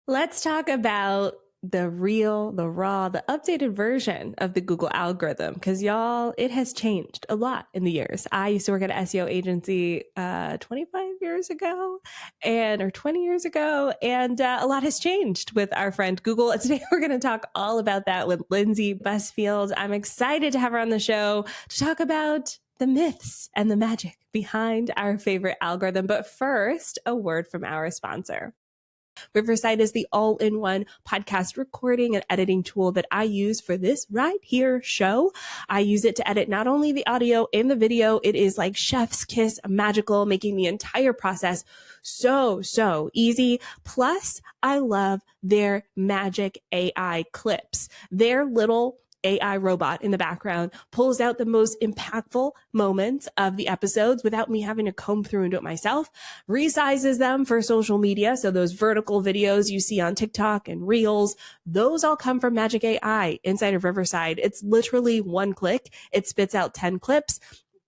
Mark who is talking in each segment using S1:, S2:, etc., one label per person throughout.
S1: Let's talk about the real, the raw, the updated version of the Google algorithm. Because y'all, it has changed a lot in the years. I used to work at an SEO agency 25 years ago or 20 years ago, and a lot has changed with our friend Google. And today we're going to talk all about that with Lindsey Busfield. I'm excited to have her on the show to talk about the myths and the magic behind our favorite algorithm. But first, a word from our sponsor. Riverside is the all-in-one podcast recording and editing tool that I use for this right here show. I use it to edit not only the audio and the video, it is like chef's kiss magical, making the entire process so easy. Plus, I love their magic AI clips. Their little AI robot in the background pulls out the most impactful moments of the episodes without me having to comb through and do it myself, resizes them for social media. So those vertical videos you see on TikTok and Reels, those all come from Magic AI inside of Riverside. It's literally one click. It spits out 10 clips.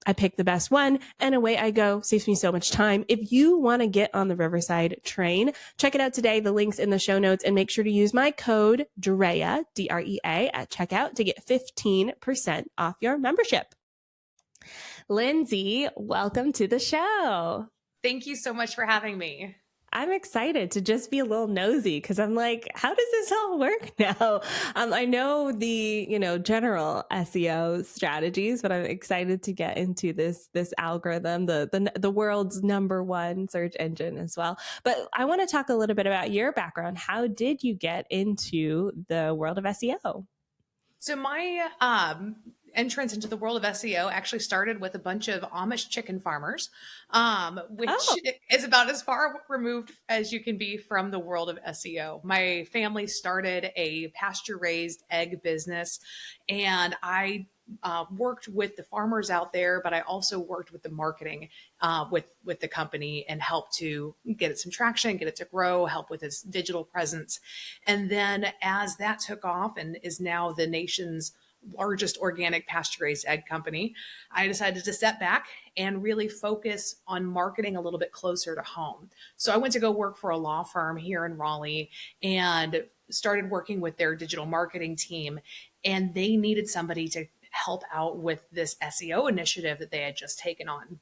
S1: I pick the best one and away I go. Saves me so much time. If you want to get on the Riverside train, check it out today. The link's in the show notes, and make sure to use my code DREA, DREA at checkout to get 15% off your membership. Lindsey, welcome to the show.
S2: Thank you so much for having me.
S1: I'm excited to just be a little nosy because I'm like, how does this all work now? I know the, general SEO strategies, but I'm excited to get into this algorithm, the world's #1 search engine as well. But I want to talk a little bit about your background. How did you get into the world of SEO?
S2: So my entrance into the world of SEO actually started with a bunch of Amish chicken farmers, which is about as far removed as you can be from the world of SEO. My family started a pasture-raised egg business, and I worked with the farmers out there, but I also worked with the marketing with the company and helped to get it some traction, get it to grow, help with its digital presence. And then as that took off and is now the nation's largest organic pasture-raised egg company, I decided to step back and really focus on marketing a little bit closer to home. So I went to go work for a law firm here in Raleigh and started working with their digital marketing team. And they needed somebody to help out with this SEO initiative that they had just taken on.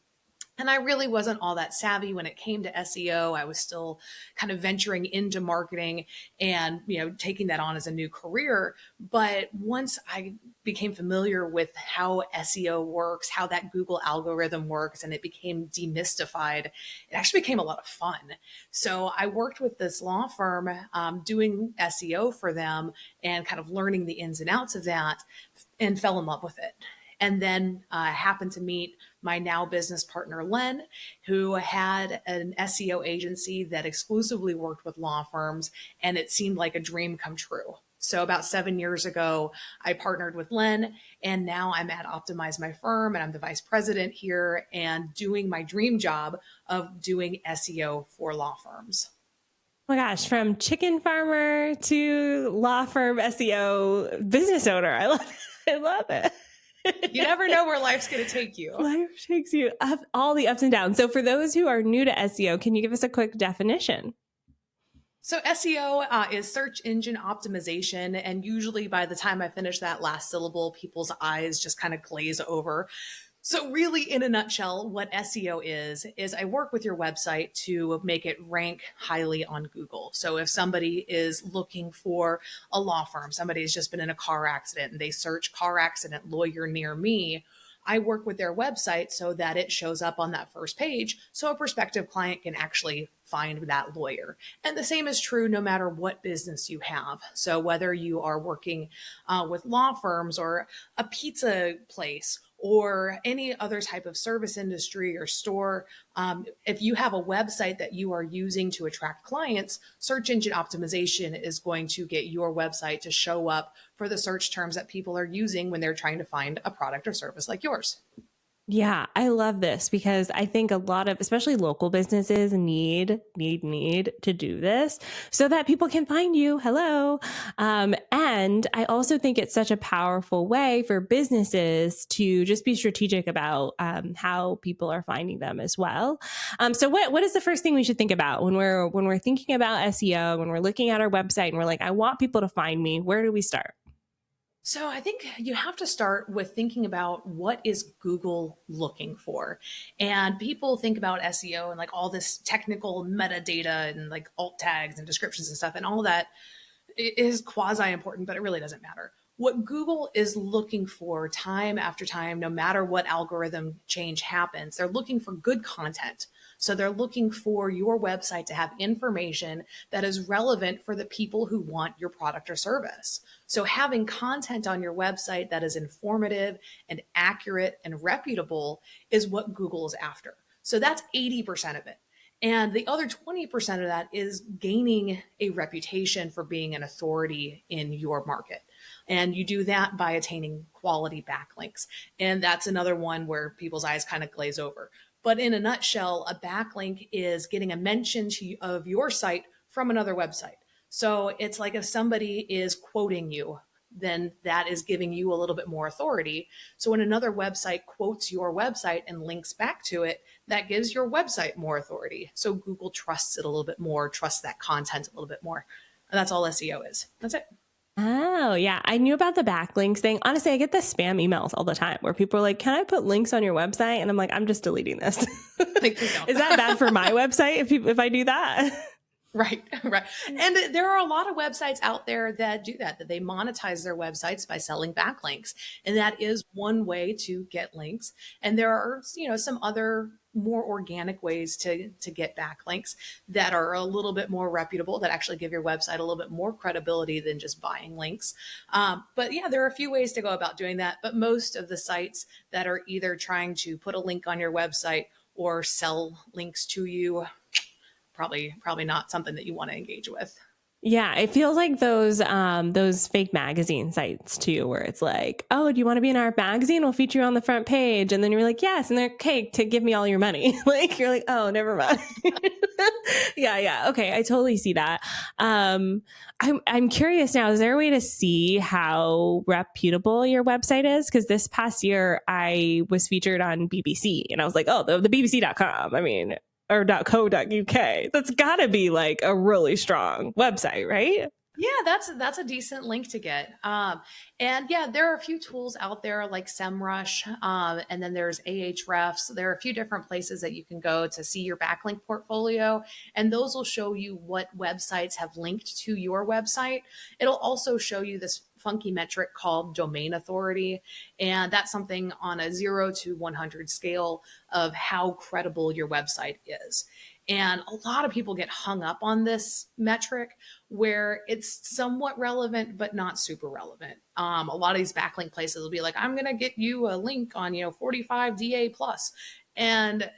S2: And I really wasn't all that savvy when it came to SEO. I was still kind of venturing into marketing and, taking that on as a new career. But once I became familiar with how SEO works, how that Google algorithm works, and it became demystified, it actually became a lot of fun. So I worked with this law firm doing SEO for them and kind of learning the ins and outs of that and fell in love with it. And then happened to meet my now business partner, Len, who had an SEO agency that exclusively worked with law firms, and it seemed like a dream come true. So about 7 years ago, I partnered with Len, and now I'm at Optimize My Firm, and I'm the vice president here and doing my dream job of doing SEO for law firms.
S1: Oh my gosh, from chicken farmer to law firm SEO business owner. I love it. I love it.
S2: You never know where life's going to take you.
S1: Life takes you up all the ups and downs. So for those who are new to SEO, can you give us a quick definition?
S2: So SEO is search engine optimization. And usually by the time I finish that last syllable, people's eyes just kind of glaze over. So really, in a nutshell, what SEO is I work with your website to make it rank highly on Google. So if somebody is looking for a law firm, somebody has just been in a car accident and they search car accident lawyer near me, I work with their website so that it shows up on that first page so a prospective client can actually find that lawyer. And the same is true no matter what business you have. So whether you are working with law firms or a pizza place or any other type of service industry or store, if you have a website that you are using to attract clients, search engine optimization is going to get your website to show up for the search terms that people are using when they're trying to find a product or service like yours.
S1: Yeah, I love this because I think a lot of, especially local businesses need to do this so that people can find you. Hello. And I also think it's such a powerful way for businesses to just be strategic about how people are finding them as well. So what is the first thing we should think about when we're thinking about SEO, when we're looking at our website and we're like, I want people to find me, where do we start?
S2: So I think you have to start with thinking about what is Google looking for. And people think about SEO and like all this technical metadata and like alt tags and descriptions and stuff, and all that is quasi important, but it really doesn't matter. What Google is looking for time after time, no matter what algorithm change happens, they're looking for good content. So they're looking for your website to have information that is relevant for the people who want your product or service. So having content on your website that is informative and accurate and reputable is what Google is after. So that's 80% of it. And the other 20% of that is gaining a reputation for being an authority in your market. And you do that by attaining quality backlinks. And that's another one where people's eyes kind of glaze over. But in a nutshell, a backlink is getting a mention of your site from another website. So it's like if somebody is quoting you, then that is giving you a little bit more authority. So when another website quotes your website and links back to it, that gives your website more authority. So Google trusts it a little bit more, trusts that content a little bit more. And that's all SEO is. That's it.
S1: Oh, yeah. I knew about the backlinks thing. Honestly, I get the spam emails all the time where people are like, can I put links on your website? And I'm like, I'm just deleting this.
S2: Like,
S1: Is that bad for my website if I do that?
S2: Right, right. And there are a lot of websites out there that do that they monetize their websites by selling backlinks. And that is one way to get links. And there are, some other more organic ways to get backlinks that are a little bit more reputable, that actually give your website a little bit more credibility than just buying links. But yeah, there are a few ways to go about doing that. But most of the sites that are either trying to put a link on your website or sell links to you, probably not something that you want to engage with.
S1: Yeah, it feels like those fake magazine sites too, where it's like, oh, do you want to be in our magazine? We'll feature you on the front page, and then you're like, yes, and they're okay to give me all your money. Like you're like, oh, never mind. Yeah, okay, I totally see that. I'm curious now. Is there a way to see how reputable your website is? Because this past year I was featured on BBC, and I was like, oh, the BBC.com. I mean, or .co.uk. That's got to be like a really strong website, right?
S2: Yeah, that's a decent link to get. And yeah, there are a few tools out there like SEMrush, and then there's Ahrefs. There are a few different places that you can go to see your backlink portfolio, and those will show you what websites have linked to your website. It'll also show you this funky metric called domain authority, and that's something on a 0 to 100 scale of how credible your website is. And a lot of people get hung up on this metric where it's somewhat relevant, but not super relevant. A lot of these backlink places will be like, I'm going to get you a link on, 45 DA plus. And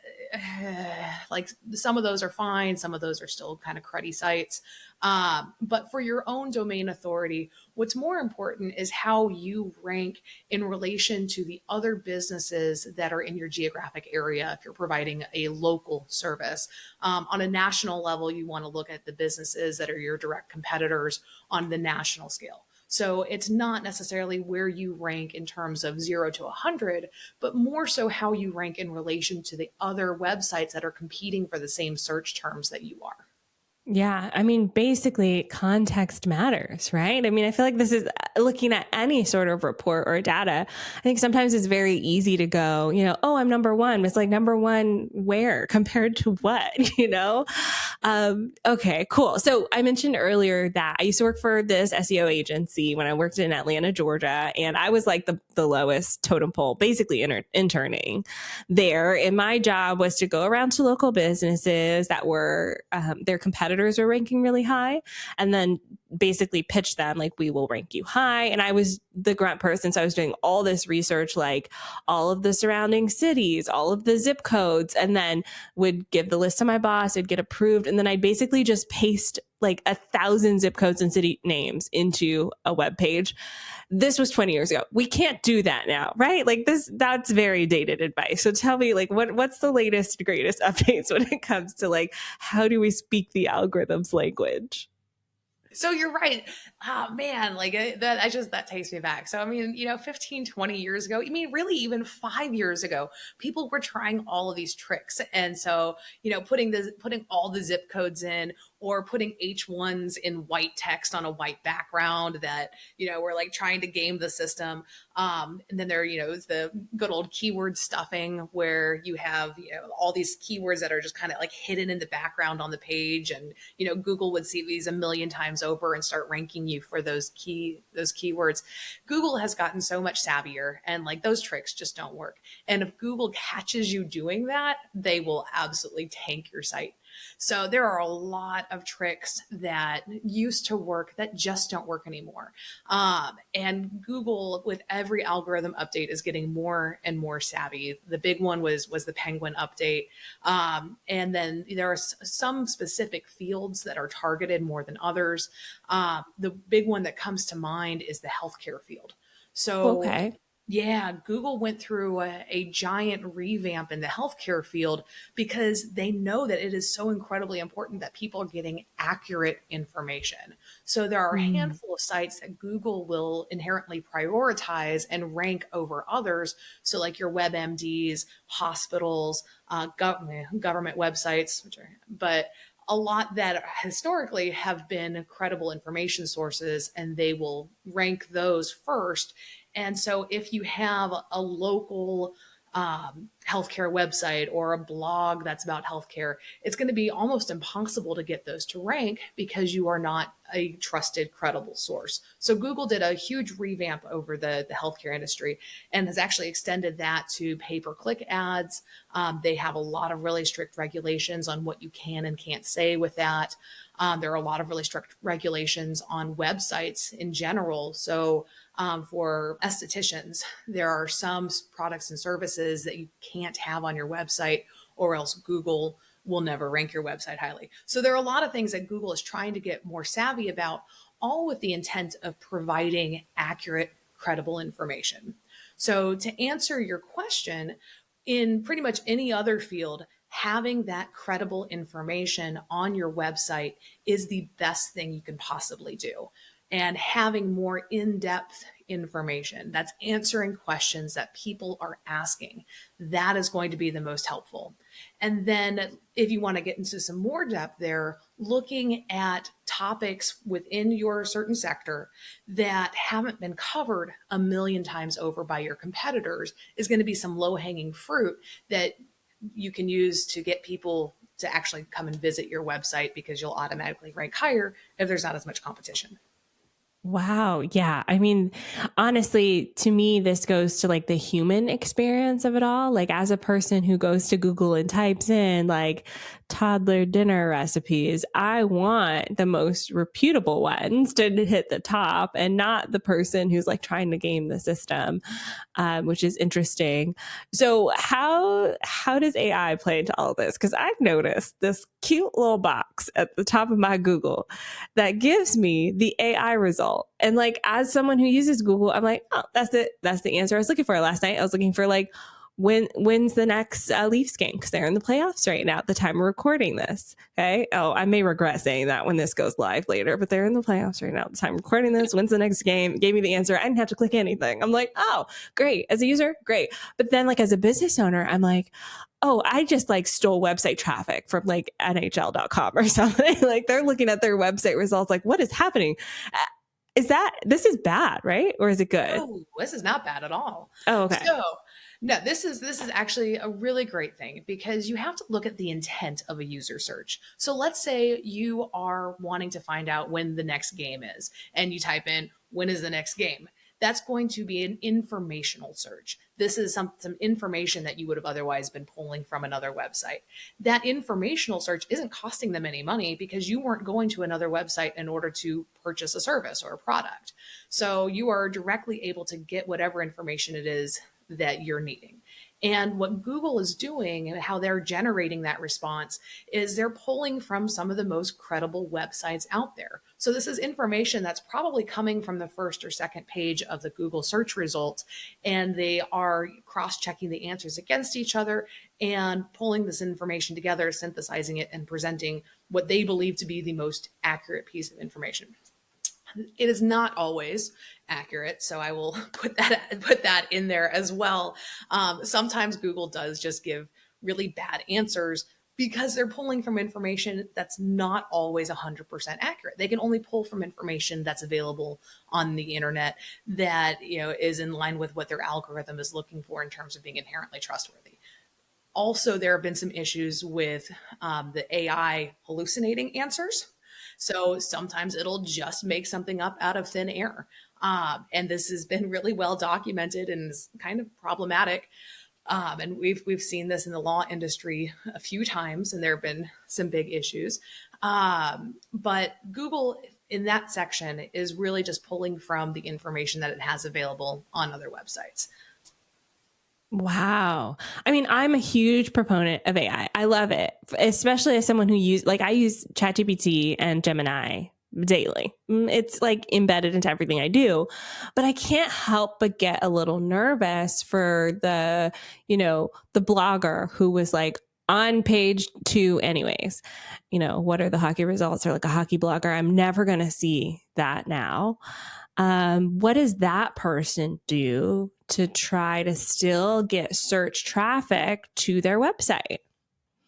S2: like some of those are fine. Some of those are still kind of cruddy sites. But for your own domain authority, what's more important is how you rank in relation to the other businesses that are in your geographic area. If you're providing a local service, on a national level, you want to look at the businesses that are your direct competitors on the national scale. So it's not necessarily where you rank in terms of 0 to 100, but more so how you rank in relation to the other websites that are competing for the same search terms that you are.
S1: Yeah. I mean, basically, context matters, right? I mean, I feel like this is looking at any sort of report or data. I think sometimes it's very easy to go, oh, I'm number one. It's like number one where compared to what, Okay, cool. So I mentioned earlier that I used to work for this SEO agency when I worked in Atlanta, Georgia, and I was like the lowest totem pole, basically interning there. And my job was to go around to local businesses that were their competitors were ranking really high, and then basically pitch them like, we will rank you high. And I was the grunt person, so I was doing all this research, like all of the surrounding cities, all of the zip codes, and then would give the list to my boss. It'd get approved, and then I'd basically just paste like 1,000 zip codes and city names into a web page. This was 20 years ago. We can't do that now, right? Like that's very dated advice. So tell me, like, what's the latest, greatest updates when it comes to like, how do we speak the algorithm's language?
S2: So you're right. Oh man, like that takes me back. So I mean, 15, 20 years ago, I mean, really even 5 years ago, people were trying all of these tricks. And so, putting all the zip codes in, or putting H1s in white text on a white background that, were like trying to game the system. And then is the good old keyword stuffing, where you have, all these keywords that are just kind of like hidden in the background on the page. And, Google would see these a million times over and start ranking you for those keywords. Google has gotten so much savvier, and like those tricks just don't work. And if Google catches you doing that, they will absolutely tank your site. So there are a lot of tricks that used to work that just don't work anymore. And Google, with every algorithm update, is getting more and more savvy. The big one was the Penguin update. And then there are some specific fields that are targeted more than others. The big one that comes to mind is the healthcare field. So
S1: Okay.
S2: yeah, Google went through a giant revamp in the healthcare field because they know that it is so incredibly important that people are getting accurate information. So there are a
S1: Mm.
S2: handful of sites that Google will inherently prioritize and rank over others. So like your WebMDs, hospitals, government websites, but a lot that historically have been credible information sources, and they will rank those first. And so if you have a local healthcare website or a blog that's about healthcare, it's going to be almost impossible to get those to rank because you are not a trusted, credible source. So Google did a huge revamp over the healthcare industry and has actually extended that to pay-per-click ads. They have a lot of really strict regulations on what you can and can't say with that. There are a lot of really strict regulations on websites in general. So for estheticians, there are some products and services that you can't have on your website, or else Google will never rank your website highly. So there are a lot of things that Google is trying to get more savvy about, all with the intent of providing accurate, credible information. So to answer your question, in pretty much any other field, having that credible information on your website is the best thing you can possibly do. And having more in-depth information that's answering questions that people are asking, that is going to be the most helpful. And then if you want to get into some more depth there, looking at topics within your certain sector that haven't been covered a million times over by your competitors is going to be some low-hanging fruit that you can use to get people to actually come and visit your website, because you'll automatically rank higher if there's not as much competition.
S1: Wow. Yeah. I mean, honestly, to me, this goes to like the human experience of it all. Like, as a person who goes to Google and types in like toddler dinner recipes, I want the most reputable ones to hit the top, and not the person who's like trying to game the system, which is interesting. So how does AI play into all of this? Because I've noticed this cute little box at the top of my Google that gives me the AI result. And like, as someone who uses Google, I'm like, oh, that's it. That's the answer I was looking for last night. I was looking for like, when's the next Leafs game? Because they're in the playoffs right now at the time of recording this. Okay. Oh, I may regret saying that when this goes live later, but they're in the playoffs right now at the time of recording this. When's the next game? It gave me the answer. I didn't have to click anything. I'm like, oh, great. As a user, great. But then like as a business owner, I'm like, oh, I just like stole website traffic from like NHL.com or something. Like, they're looking at their website results. Like, what is happening? This is bad, right? Or is it good?
S2: No, this is not bad at all.
S1: Oh, okay.
S2: So, no, this is actually a really great thing, because you have to look at the intent of a user search. So let's say you are wanting to find out when the next game is, and you type in, when is the next game? That's going to be an informational search. This is some information that you would have otherwise been pulling from another website. That informational search isn't costing them any money, because you weren't going to another website in order to purchase a service or a product. So you are directly able to get whatever information it is that you're needing. And what Google is doing and how they're generating that response is they're pulling from some of the most credible websites out there. So this is information that's probably coming from the first or second page of the Google search results, and they are cross-checking the answers against each other and pulling this information together, synthesizing it, and presenting what they believe to be the most accurate piece of information. It is not always accurate, so I will put that in there as well. Sometimes Google does just give really bad answers because they're pulling from information that's not always 100% accurate. They can only pull from information that's available on the internet that is in line with what their algorithm is looking for in terms of being inherently trustworthy. Also, there have been some issues with the AI hallucinating answers. So sometimes it'll just make something up out of thin air. And this has been really well documented and is kind of problematic. And we've seen this in the law industry a few times, and there have been some big issues. But Google in that section is really just pulling from the information that it has available on other websites.
S1: Wow. I mean, I'm a huge proponent of AI. I love it, especially as someone who I use ChatGPT and Gemini daily. It's like embedded into everything I do, but I can't help but get a little nervous for the blogger who was like on page 2 anyways. What are the hockey results, or like a hockey blogger? I'm never going to see that now. What does that person do to try to still get search traffic to their website?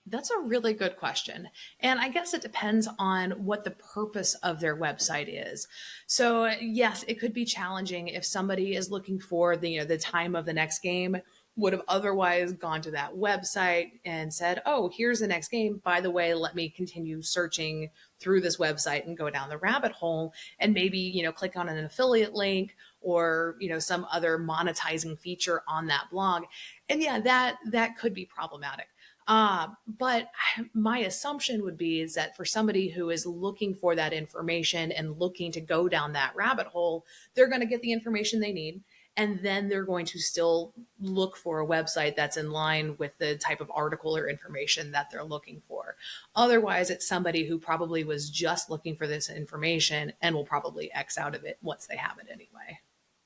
S2: That's a really good question. And I guess it depends on what the purpose of their website is. So yes, it could be challenging if somebody is looking for the time of the next game, would have otherwise gone to that website and said, oh, here's the next game. By the way, let me continue searching through this website and go down the rabbit hole and maybe, click on an affiliate link or, some other monetizing feature on that blog. And yeah, that could be problematic. But my assumption would be is that for somebody who is looking for that information and looking to go down that rabbit hole, they're going to get the information they need. And then they're going to still look for a website that's in line with the type of article or information that they're looking for. Otherwise, it's somebody who probably was just looking for this information and will probably X out of it once they have it anyway.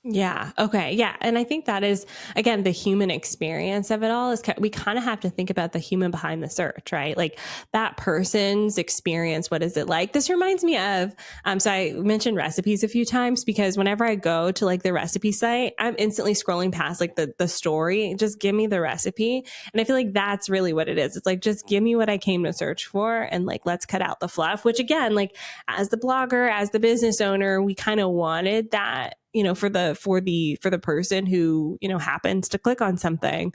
S1: Yeah. Okay. Yeah. And I think that is, again, the human experience of it all is we kind of have to think about the human behind the search, right? Like that person's experience. What is it like? This reminds me of, so I mentioned recipes a few times because whenever I go to like the recipe site, I'm instantly scrolling past like the story. Just give me the recipe. And I feel like that's really what it is. It's like, just give me what I came to search for and like, let's cut out the fluff, which again, like as the blogger, as the business owner, we kind of wanted that, for the person who, happens to click on something.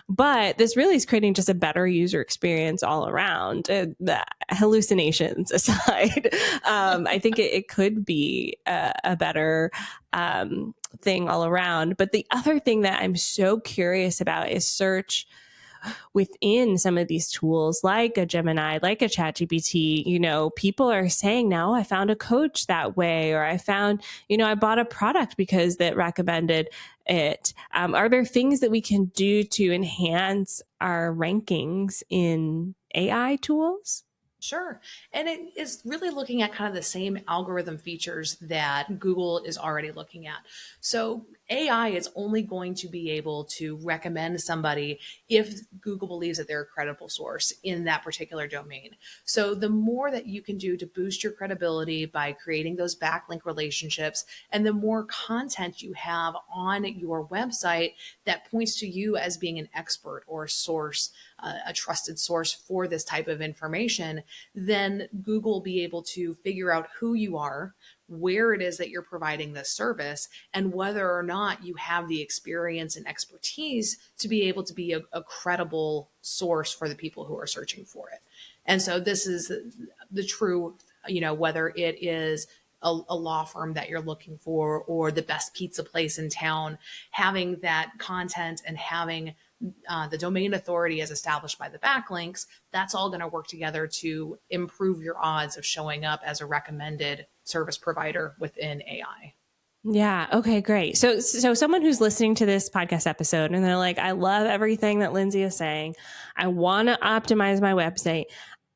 S1: But this really is creating just a better user experience all around. The hallucinations aside, I think it could be a better thing all around. But the other thing that I'm so curious about is search within some of these tools like a Gemini, like a ChatGPT. People are saying now, I found a coach that way, or I found, I bought a product because that recommended it. Are there things that we can do to enhance our rankings in AI tools?
S2: Sure. And it is really looking at kind of the same algorithm features that Google is already looking at. So AI is only going to be able to recommend somebody if Google believes that they're a credible source in that particular domain. So the more that you can do to boost your credibility by creating those backlink relationships, and the more content you have on your website that points to you as being an expert or a source, a trusted source for this type of information, then Google will be able to figure out who you are, where it is that you're providing this service, and whether or not you have the experience and expertise to be able to be a credible source for the people who are searching for it. And so this is the true, whether it is a law firm that you're looking for or the best pizza place in town, having that content and having the domain authority as established by the backlinks, that's all going to work together to improve your odds of showing up as a recommended service provider within AI.
S1: Yeah. Okay, great. So someone who's listening to this podcast episode and they're like, I love everything that Lindsey is saying. I want to optimize my website.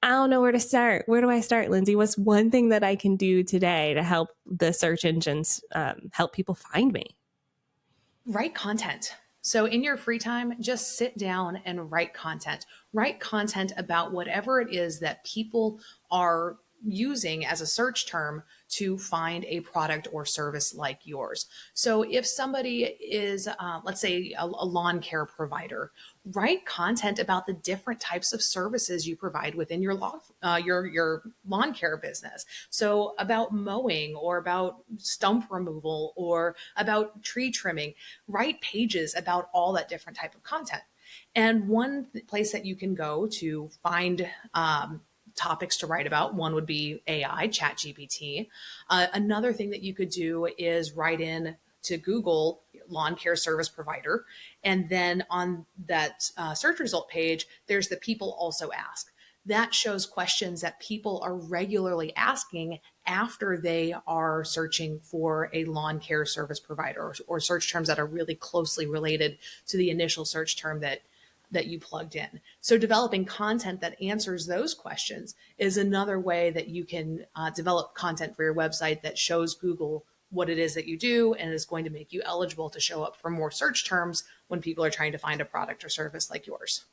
S1: I don't know where to start. Where do I start, Lindsey? What's one thing that I can do today to help the search engines help people find me?
S2: Write content. So in your free time, just sit down and write content. Write content about whatever it is that people are using as a search term to find a product or service like yours. So if somebody is, let's say, a lawn care provider, write content about the different types of services you provide within your lawn care business. So about mowing or about stump removal or about tree trimming, write pages about all that different type of content. And one place that you can go to find topics to write about, one would be AI, ChatGPT. Another thing that you could do is write in to Google lawn care service provider. And then on that search result page, there's the people also ask. That shows questions that people are regularly asking after they are searching for a lawn care service provider, or search terms that are really closely related to the initial search term that you plugged in. So developing content that answers those questions is another way that you can develop content for your website that shows Google what it is that you do and is going to make you eligible to show up for more search terms when people are trying to find a product or service like yours.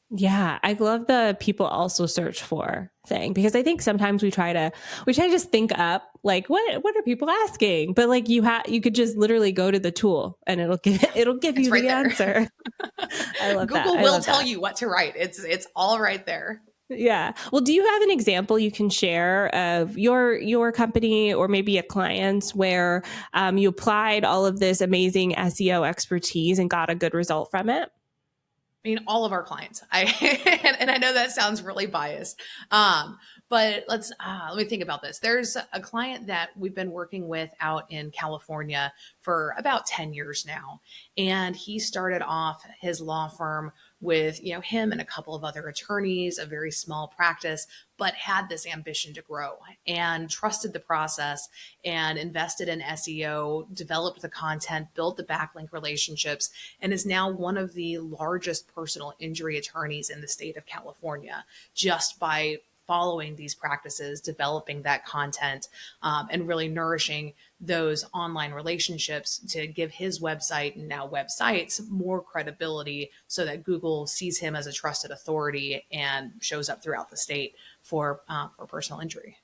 S1: Yeah, I love the people also search for thing, because I think sometimes we try to just think up like what are people asking, but like you could just literally go to the tool and it'll give
S2: It's
S1: you
S2: right
S1: the
S2: there.
S1: answer. I love that.
S2: Google
S1: I
S2: will
S1: love
S2: tell
S1: that.
S2: you what to write. It's all right there.
S1: Yeah. Well, do you have an example you can share of your company or maybe a client where you applied all of this amazing SEO expertise and got a good result from it?
S2: I mean, all of our clients. And I know that sounds really biased, but let me think about this. There's a client that we've been working with out in California for about 10 years now, and he started off his law firm with him and a couple of other attorneys, a very small practice, but had this ambition to grow and trusted the process and invested in SEO, developed the content, built the backlink relationships, and is now one of the largest personal injury attorneys in the state of California, just by following these practices, developing that content, and really nourishing those online relationships to give his website and now websites more credibility so that Google sees him as a trusted authority and shows up throughout the state for personal injury.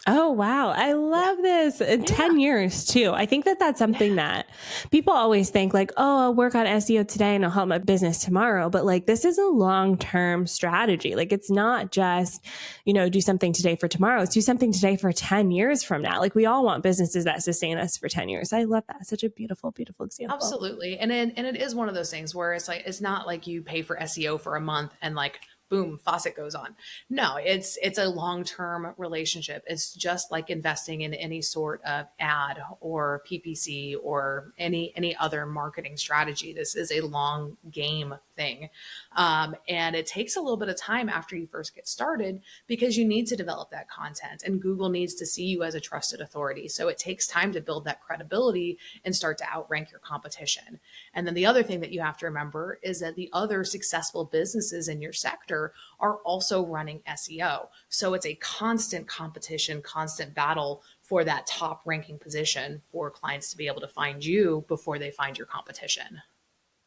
S1: Oh, wow. I
S2: Yeah.
S1: love this. In
S2: Yeah.
S1: 10 years too. I think that that's something that people always think like, oh, I'll work on SEO today and I'll help my business tomorrow. But like, this is a long-term strategy. Like, it's not just, do something today for tomorrow. It's do something today for 10 years from now. Like, we all want businesses that sustain us for 10 years. I love that. Such a beautiful, beautiful example.
S2: Absolutely. And it is one of those things where it's not like you pay for SEO for a month and like boom, faucet goes on. No, it's a long-term relationship. It's just like investing in any sort of ad or PPC or any other marketing strategy. This is a long game thing. And it takes a little bit of time after you first get started because you need to develop that content and Google needs to see you as a trusted authority. So it takes time to build that credibility and start to outrank your competition. And then the other thing that you have to remember is that the other successful businesses in your sector are also running SEO. So it's a constant competition, constant battle for that top ranking position for clients to be able to find you before they find your competition.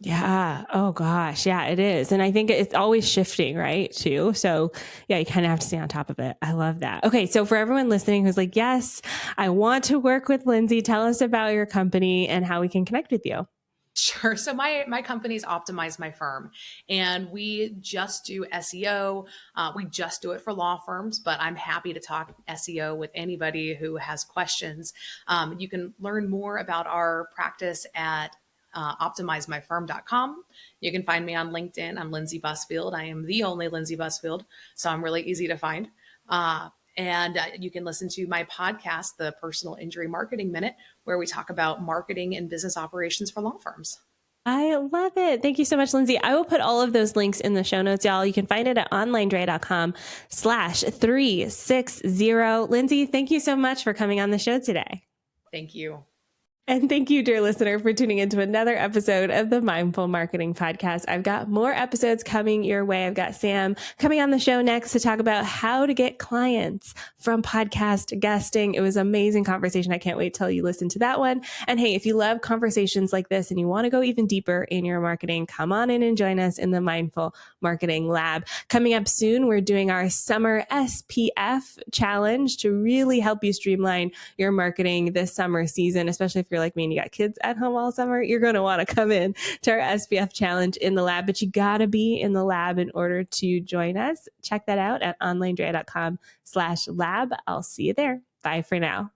S1: Yeah. Oh gosh. Yeah, it is. And I think it's always shifting, right? Too. So yeah, you kind of have to stay on top of it. I love that. Okay. So for everyone listening who's like, yes, I want to work with Lindsey, tell us about your company and how we can connect with you.
S2: Sure. So my company's Optimize My Firm, and we just do SEO. We just do it for law firms, but I'm happy to talk SEO with anybody who has questions. You can learn more about our practice at optimizemyfirm.com. You can find me on LinkedIn. I'm Lindsey Busfield. I am the only Lindsey Busfield, so I'm really easy to find. And you can listen to my podcast, The Personal Injury Marketing Minute, where we talk about marketing and business operations for law firms.
S1: I love it. Thank you so much, Lindsey. I will put all of those links in the show notes, y'all. You can find it at OnlineDrea.com/360. Lindsey, thank you so much for coming on the show today.
S2: Thank you.
S1: And thank you, dear listener, for tuning into another episode of the Mindful Marketing Podcast. I've got more episodes coming your way. I've got Sam coming on the show next to talk about how to get clients from podcast guesting. It was an amazing conversation. I can't wait till you listen to that one. And hey, if you love conversations like this and you want to go even deeper in your marketing, come on in and join us in the Mindful Marketing Lab. Coming up soon, we're doing our summer SPF challenge to really help you streamline your marketing this summer season, especially if you're like me and you got kids at home all summer. You're going to want to come in to our SPF challenge in the lab, but you got to be in the lab in order to join us. Check that out at onlinedrea.com/lab. I'll see you there. Bye for now.